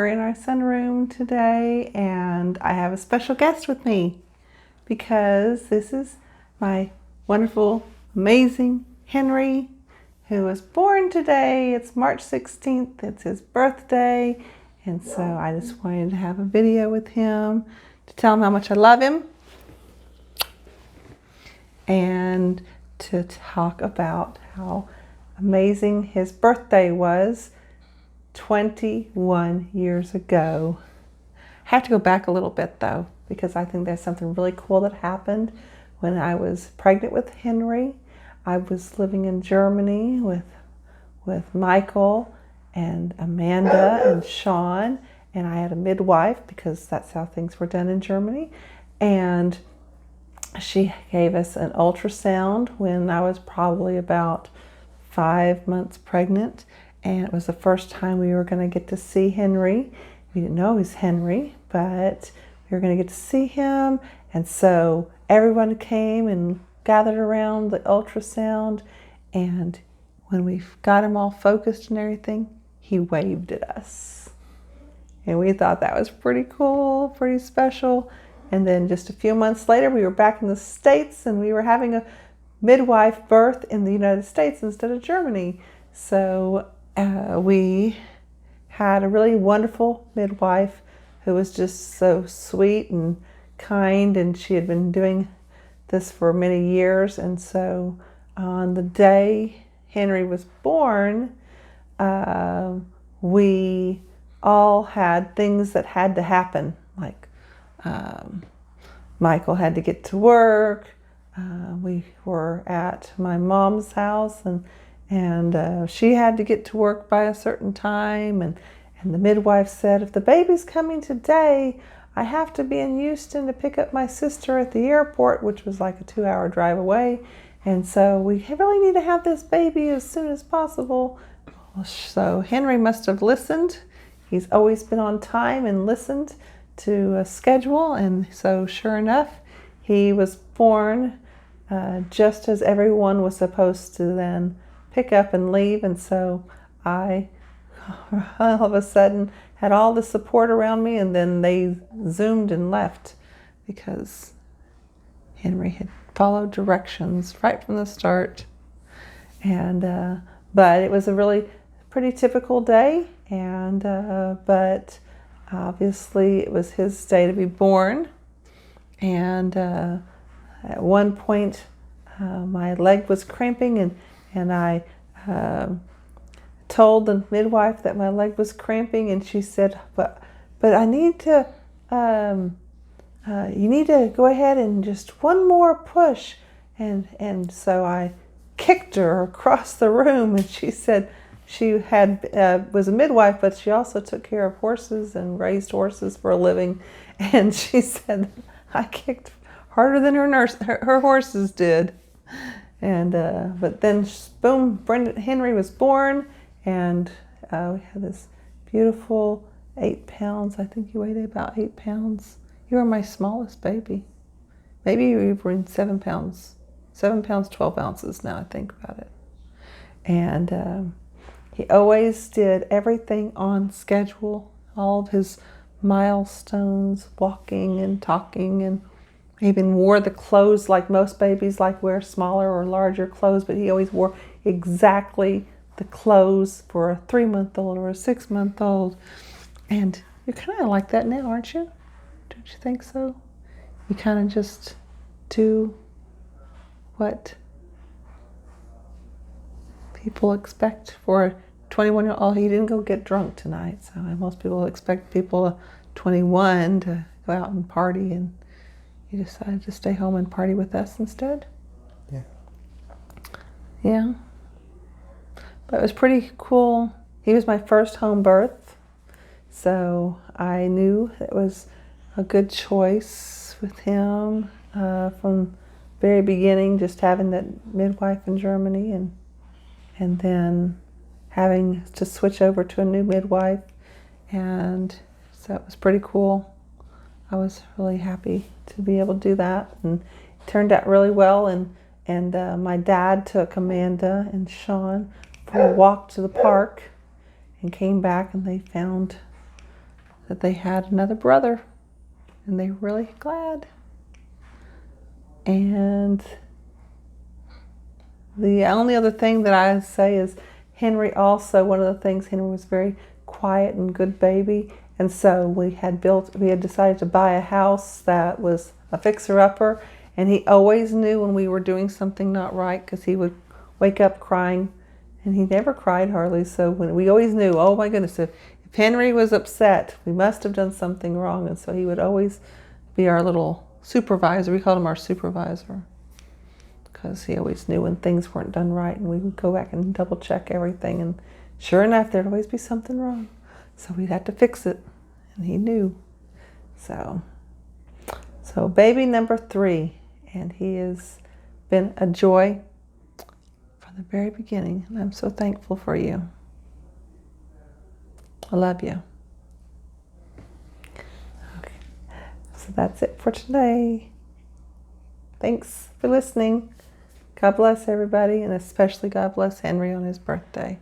in our sunroom today, and I have a special guest with me because this is my wonderful, amazing Henry, who was born today. It's March 16th. It's his birthday, and so I just wanted to have a video with him to tell him how much I love him and to talk about how amazing his birthday was 21 years ago. I have to go back a little bit though, because I think there's something really cool that happened when I was pregnant with Henry. I was living in Germany with Michael and Amanda and Sean, and I had a midwife because that's how things were done in Germany. And she gave us an ultrasound when I was probably about 5 months pregnant, and it was the first time we were going to get to see Henry. We didn't know he was Henry, but we were going to get to see him, and so everyone came and gathered around the ultrasound, and when we got him all focused and everything, he waved at us. And we thought that was pretty cool, pretty special. And then just a few months later, we were back in the States, and we were having a midwife birth in the United States instead of Germany. So we had a really wonderful midwife who was just so sweet and kind, and she had been doing this for many years. And so on the day Henry was born, we all had things that had to happen, like Michael had to get to work. We were at my mom's house, and she had to get to work by a certain time, and the midwife said, if the baby's coming today, I have to be in Houston to pick up my sister at the airport, which was like a 2-hour drive away, and so we really need to have this baby as soon as possible. So Henry must have listened. He's always been on time and listened to a schedule, and so sure enough, he was born just as everyone was supposed to then pick up and leave. And so I all of a sudden had all the support around me, and then they zoomed and left because Henry had followed directions right from the start. And but it was a really pretty typical day, and but obviously it was his day to be born. And at one point my leg was cramping, and I told the midwife that my leg was cramping, and she said, but I need to you need to go ahead and just one more push. And so I kicked her across the room, and she said she was a midwife, but she also took care of horses and raised horses for a living. And she said I kicked harder than her horses did. And but then boom, Henry was born, and we had this beautiful 8 pounds. I think you weighed about 8 pounds. You were my smallest baby. Maybe you were in 7 pounds. 7 pounds, 12 ounces now I think about it. And he always did everything on schedule, all of his milestones, walking and talking, and even wore the clothes like most babies like wear smaller or larger clothes, but he always wore exactly the clothes for a 3-month-old or a 6-month-old. And you're kind of like that now, aren't you? Don't you think so? You kind of just do what people expect for a 21-year-old. Oh, he didn't go get drunk tonight. So most people expect people 21 to go out and party, and you decided to stay home and party with us instead? Yeah. Yeah. But it was pretty cool. He was my first home birth, so I knew it was a good choice with him from the very beginning, just having that midwife in Germany, and then having to switch over to a new midwife. And so it was pretty cool. I was really happy to be able to do that, and it turned out really well. And my dad took Amanda and Sean for a walk to the park and came back, and they found that they had another brother, and they were really glad. And the only other thing that I say is Henry also, one of the things, Henry was very quiet and good baby. And so we had decided to buy a house that was a fixer-upper. And he always knew when we were doing something not right, because he would wake up crying. And he never cried hardly. So we always knew, oh my goodness, if Henry was upset, we must have done something wrong. And so he would always be our little supervisor. We called him our supervisor, because he always knew when things weren't done right, and we would go back and double check everything, and sure enough, there'd always be something wrong, so we'd have to fix it, and he knew. So baby number 3, and he has been a joy from the very beginning, and I'm so thankful for you. I love you. Okay, so that's it for today. Thanks for listening. God bless everybody, and especially God bless Henry on his birthday.